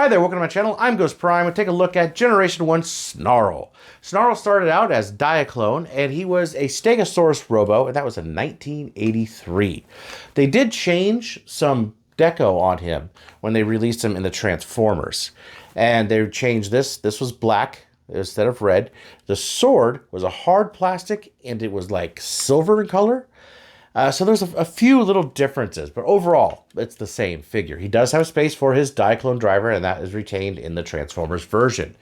Hi there, welcome to my channel. I'm Ghost Prime. We'll take a look at Generation 1 Snarl. Snarl started out as Diaclone, and he was a Stegosaurus Robo, and that was in 1983. They did change some deco on him when they released him in the Transformers. And they changed this. This was black instead of red. The sword was a hard plastic, and it was like silver in color. So there's a few little differences, but overall, it's the same figure. He does have space for his Diaclone driver, and that is retained in the Transformers version.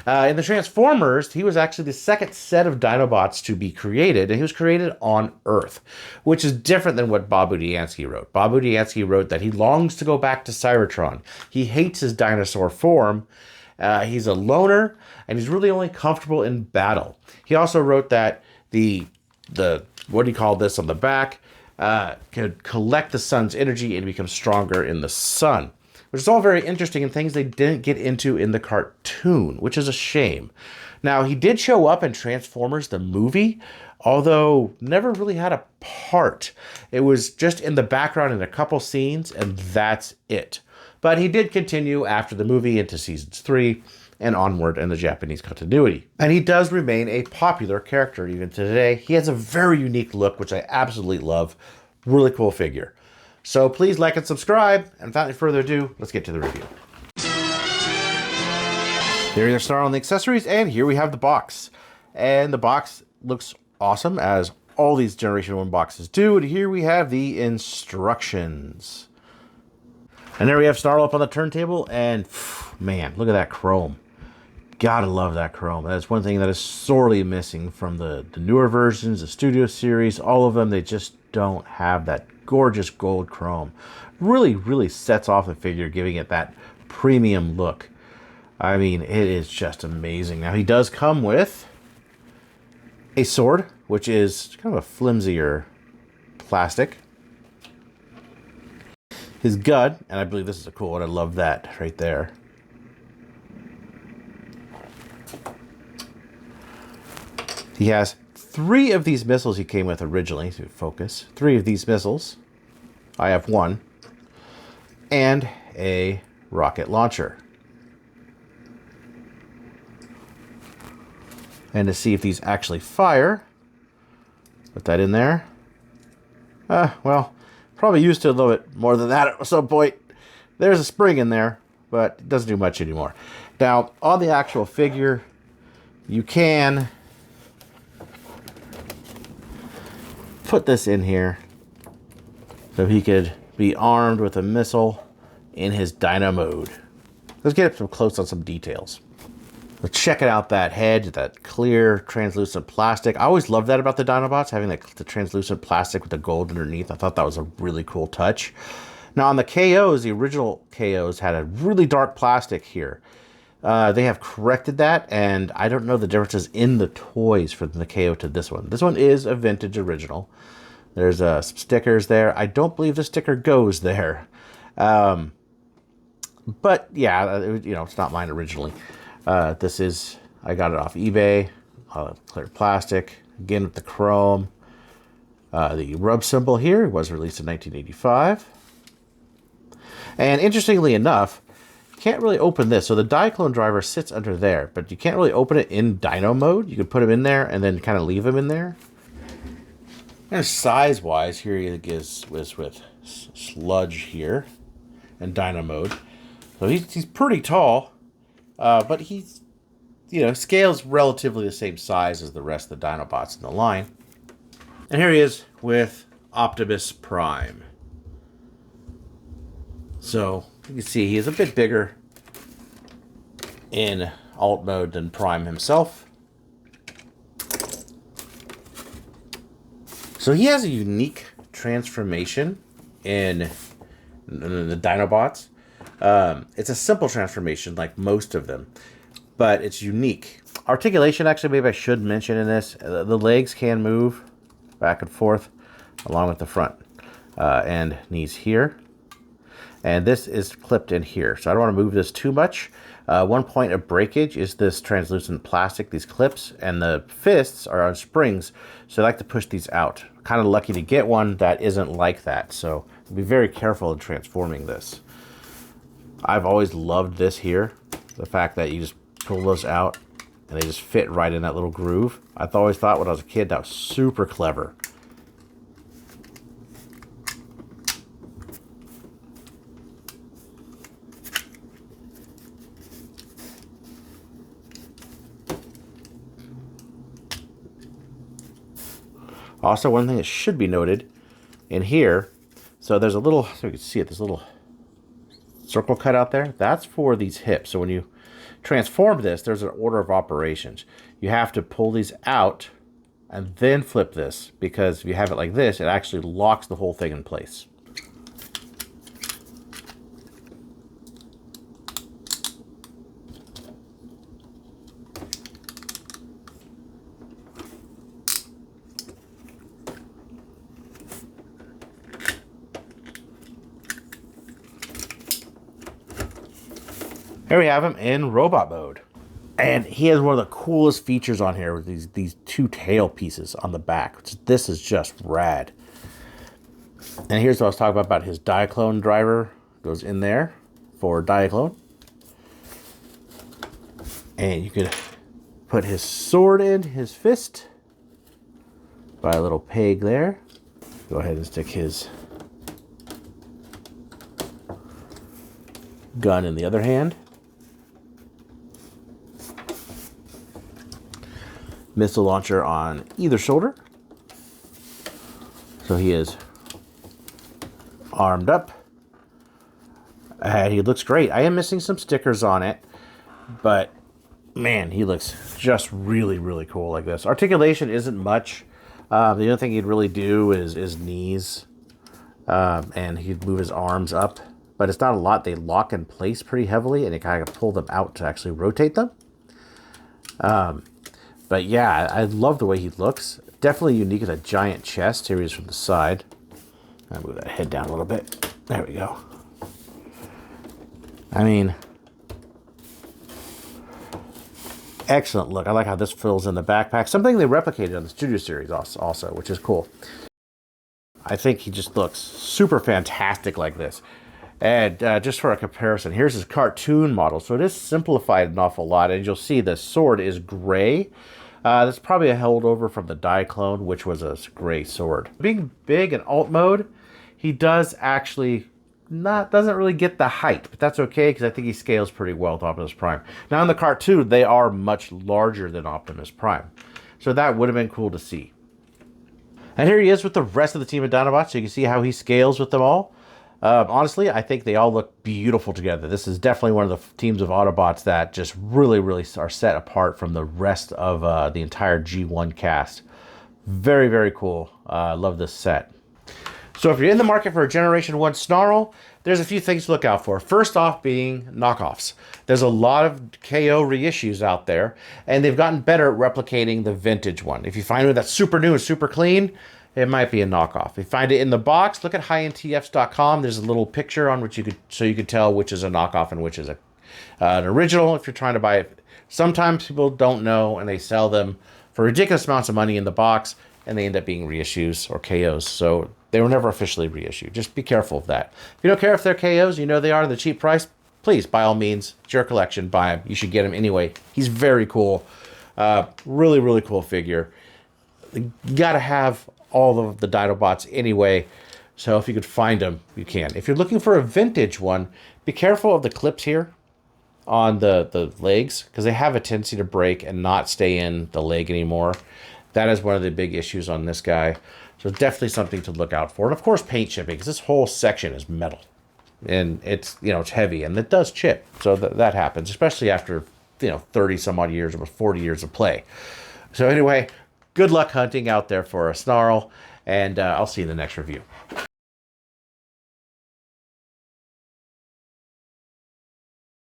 In the Transformers, he was actually the second set of Dinobots to be created, and he was created on Earth, which is different than what Bob Budiansky wrote. Bob Budiansky wrote that he longs to go back to Cybertron. He hates his dinosaur form. He's a loner, and he's really only comfortable in battle. He also wrote that the what do you call this on the back, could collect the sun's energy and become stronger in the sun, which is all very interesting and things they didn't get into in the cartoon, which is a shame. Now, he did show up in Transformers the movie, although never really had a part. It was just in the background in a couple scenes, and that's it. But he did continue after the movie into seasons 3 and onward in the Japanese continuity. And he does remain a popular character even today. He has a very unique look, which I absolutely love. Really cool figure. So please like and subscribe. And without any further ado, let's get to the review. There are Snarl on the accessories, and here we have the box. And the box looks awesome, as all these Generation 1 boxes do. And here we have the instructions. And there we have Snarl up on the turntable, and man, look at that chrome. Gotta love that chrome. That's one thing that is sorely missing from the newer versions, the Studio Series, all of them. They just don't have that gorgeous gold chrome. Really, really sets off the figure, giving it that premium look. I mean, it is just amazing. Now, he does come with a sword, which is kind of a flimsier plastic. His gun, and I believe this is a cool one. I love that right there. He has 3 of these missiles he came with originally, to focus. 3 of these missiles. I have 1. And a rocket launcher. And to see if these actually fire, put that in there. Well, probably used to a little bit more than that at some point. There's a spring in there, but it doesn't do much anymore. Now, on the actual figure, you can put this in here so he could be armed with a missile in his Dino mode. Let's get up close on some details. Let's check it out, that head, that clear, translucent plastic. I always loved that about the Dinobots, having the translucent plastic with the gold underneath. I thought that was a really cool touch. Now, on the KOs, the original KOs had a really dark plastic here. They have corrected that, and I don't know the differences in the toys from the KO to this one. This one is a vintage original. There's some stickers there. I don't believe the sticker goes there. But yeah, it's not mine originally. This is, I got it off eBay, clear plastic, again with the chrome. The rub symbol here was released in 1985. And interestingly enough, you can't really open this. So the Diaclone driver sits under there, but you can't really open it in Dino mode. You could put him in there and then kind of leave him in there. And size-wise, here he is with sludge here and Dino mode. So he's pretty tall. But he's, scales relatively the same size as the rest of the Dinobots in the line. And here he is with Optimus Prime. So you can see he is a bit bigger in alt mode than Prime himself. So he has a unique transformation in the Dinobots. It's a simple transformation like most of them, but it's unique. Articulation, actually, maybe I should mention in this, the legs can move back and forth along with the front and knees here. And this is clipped in here, so I don't want to move this too much. One point of breakage is this translucent plastic, these clips, and the fists are on springs, so I like to push these out. Kind of lucky to get one that isn't like that, so be very careful in transforming this. I've always loved this here. The fact that you just pull those out and they just fit right in that little groove. I've always thought when I was a kid that was super clever. Also, one thing that should be noted in here, so there's a little, so you can see it, this little circle cut out there. That's for these hips. So when you transform this, there's an order of operations. You have to pull these out and then flip this, because if you have it like this, it actually locks the whole thing in place. Here we have him in robot mode. And he has one of the coolest features on here with these two tail pieces on the back. This is just rad. And here's what I was talking about his Diaclone driver. Goes in there for Diaclone. And you could put his sword in, his fist. By a little peg there. Go ahead and stick his gun in the other hand. Missile launcher on either shoulder. So he is armed up. And he looks great. I am missing some stickers on it, but man, he looks just really, really cool like this. Articulation isn't much. The only thing he'd really do is knees, and he'd move his arms up, but it's not a lot. They lock in place pretty heavily, and you kind of pull them out to actually rotate them. But yeah, I love the way he looks. Definitely unique with a giant chest. Here he is from the side. I'll move that head down a little bit. There we go. I mean, excellent look. I like how this fills in the backpack. Something they replicated on the Studio Series also, which is cool. I think he just looks super fantastic like this. And just for a comparison, here's his cartoon model. So it is simplified an awful lot. And you'll see the sword is gray. That's probably a holdover from the Diaclone, which was a gray sword. Being big in alt mode, he does actually doesn't really get the height, but that's okay because I think he scales pretty well with Optimus Prime. Now in the cartoon, they are much larger than Optimus Prime. So that would have been cool to see. And here he is with the rest of the team of Dinobots. So you can see how he scales with them all. Honestly, I think they all look beautiful together. This is definitely one of the teams of Autobots that just really, really are set apart from the rest of the entire G1 cast. Very, very cool. I love this set. So if you're in the market for a Generation 1 Snarl, there's a few things to look out for. First off being knockoffs. There's a lot of KO reissues out there, and they've gotten better at replicating the vintage one. If you find one that's super new and super clean, it might be a knockoff. If you find it in the box, look at highntfs.com. There's a little picture on which you could tell which is a knockoff and which is an original if you're trying to buy it. Sometimes people don't know and they sell them for ridiculous amounts of money in the box and they end up being reissues or KOs. So they were never officially reissued. Just be careful of that. If you don't care if they're KOs, you know they are the cheap price, please, by all means, it's your collection, buy him. You should get him anyway. He's very cool. Really, really cool figure. You got to have all of the Dinobots anyway, so if you could find them, you can. If you're looking for a vintage one, be careful of the clips here on the legs, because they have a tendency to break and not stay in the leg anymore. That is one of the big issues on this guy, so definitely something to look out for. And of course paint chipping, because this whole section is metal, and it's, you know, it's heavy, and it does chip, so that happens, especially after, you know, 30 some odd years or 40 years of play. So anyway, good luck hunting out there for a Snarl, and I'll see you in the next review.